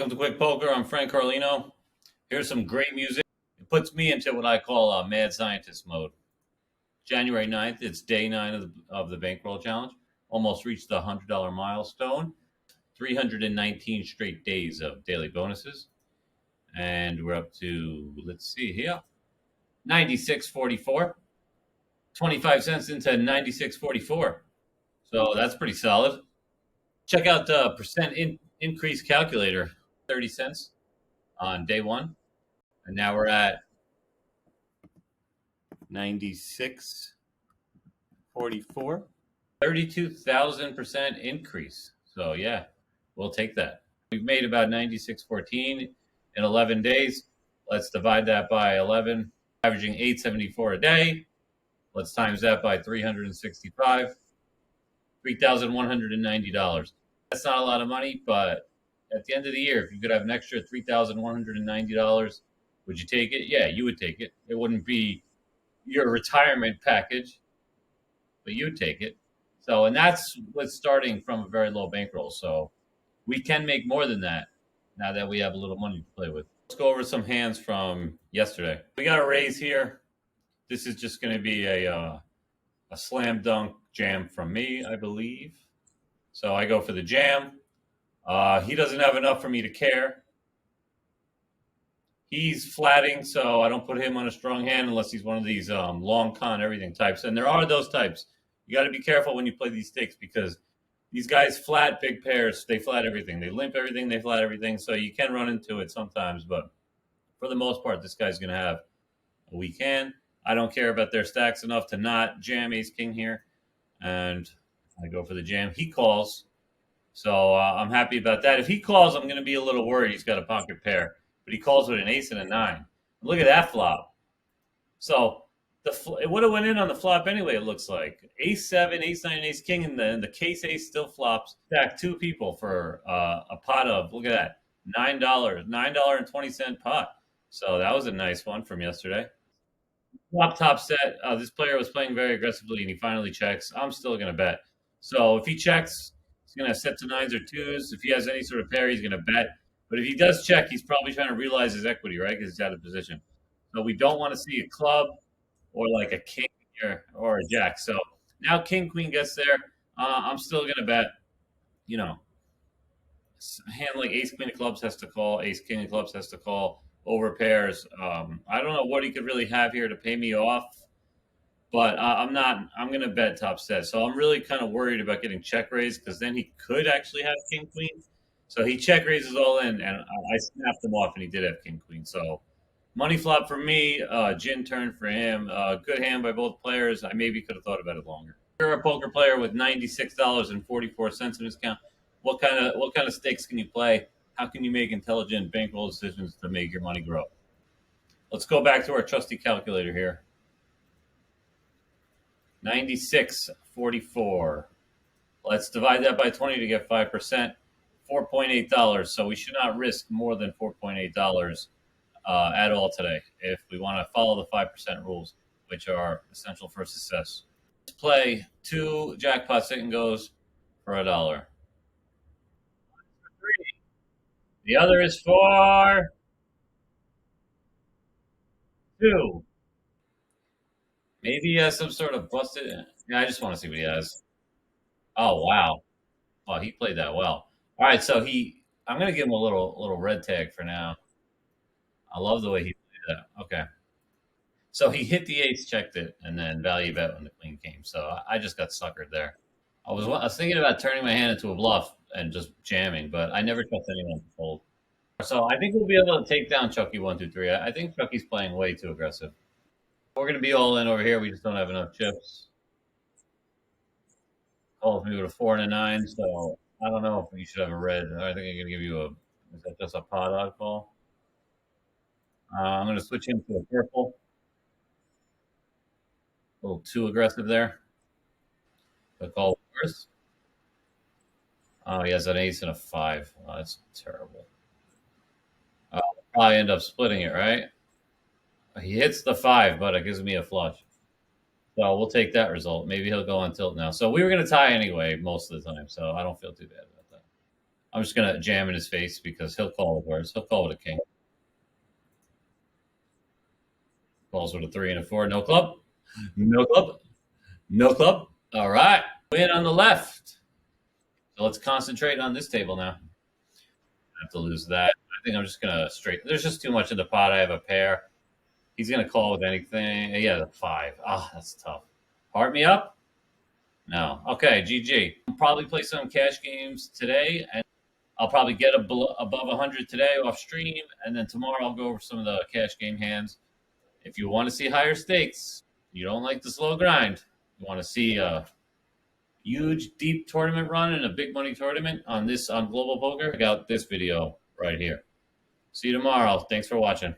Welcome to Quick Poker. I'm Frank Carlino. Here's some great music. It puts me into what I call mad scientist mode. January 9th, it's day 9 of the Bankroll Challenge. Almost reached the $100 milestone. 319 straight days of daily bonuses. And we're up to, let's see here, 96.44. 25 cents into 96.44. So that's pretty solid. Check out the percent increase calculator, 30 cents on day 1. And now we're at 96.44. 32,000% increase. So yeah, we'll take that. We've made about 96.14 in 11 days. Let's divide that by 11, averaging 874 a day. Let's times that by 365, $3,190. That's not a lot of money, but at the end of the year, if you could have an extra $3,190, would you take it? Yeah, you would take it. It wouldn't be your retirement package, but you'd take it. So, and that's with starting from a very low bankroll. So we can make more than that now that we have a little money to play with. Let's go over some hands from yesterday. We got a raise here. This is just going to be a slam dunk jam from me, I believe. So I go for the jam. He doesn't have enough for me to care. He's flatting, so I don't put him on a strong hand unless he's one of these long con everything types. And there are those types. You got to be careful when you play these stakes because these guys flat big pairs. They flat everything. They limp everything. They flat everything. So you can run into it sometimes. But for the most part, this guy's going to have a weak hand. I don't care about their stacks enough to not jam ace king here. And I go for the jam. He calls. So I'm happy about that. If he calls, I'm going to be a little worried. He's got a pocket pair. But he calls with an ace and a 9. Look at that flop. So it would have went in on the flop anyway, it looks like. Ace 7, ace 9, ace king, and the case ace still flops. Stack 2 people for a pot of, look at that, $9, $9.20 pot. So that was a nice one from yesterday. Flop top set. This player was playing very aggressively, and he finally checks. I'm still going to bet. So if he checks, he's going to set to 9s or 2s. If he has any sort of pair, he's going to bet. But if he does check, he's probably trying to realize his equity, right? Because he's out of position. So we don't want to see a club or like a king or a jack. So now king, queen gets there. I'm still going to bet, you know, a hand like ace, queen of clubs has to call. Ace, king of clubs has to call over pairs. I don't know what he could really have here to pay me off. But I'm going to bet top set. So I'm really kind of worried about getting check raised because then he could actually have king, queen. So he check raises all in, and I snapped him off, and he did have king, queen. So money flop for me, gin turn for him. Good hand by both players. I maybe could have thought about it longer. You're a poker player with $96.44 in his account. What kind of stakes can you play? How can you make intelligent bankroll decisions to make your money grow? Let's go back to our trusty calculator here. 96.44. Let's divide that by 20 to get 5%. $4.8. So we should not risk more than $4.8 at all today if we want to follow the 5% rules, which are essential for success. Let's play 2 jackpot second goes for $1. The other is for 2. Maybe he has some sort of busted. Yeah, I just want to see what he has. Oh wow! Oh, he played that well. All right, so I'm going to give him a little red tag for now. I love the way he played that. Okay. So he hit the ace, checked it, and then value bet when the queen came. So I just got suckered there. I was thinking about turning my hand into a bluff and just jamming, but I never trust anyone to fold. So I think we'll be able to take down Chucky 123. I think Chucky's playing way too aggressive. We're going to be all in over here. We just don't have enough chips. Calls me with a 4 and a 9, so I don't know if you should have a red. I think I'm going to give you is that just a pot odd call? I'm going to switch him to a purple. A little too aggressive there. The call worse. Oh, he has an ace and a 5. Oh, that's terrible. I'll probably end up splitting it, right? He hits the 5, but it gives me a flush. So we'll take that result. Maybe he'll go on tilt now. So we were going to tie anyway most of the time, so I don't feel too bad about that. I'm just gonna jam in his face because he'll call with words. He'll call with a king. Calls with a 3 and a 4. No club. No club. No club. All right. Win on the left. So let's concentrate on this table now. I have to lose that. I think I'm just gonna straight. There's just too much in the pot. I have a pair. He's gonna call with anything. Yeah, the 5. Ah, that's tough. Heart me up. No. Okay, GG. I'll probably play some cash games today, and I'll probably get above 100 today off stream, and then tomorrow I'll go over some of the cash game hands. If you want to see higher stakes, you don't like the slow grind, you want to see a huge, deep tournament run and a big money tournament on Global Poker, check out this video right here. See you tomorrow. Thanks for watching.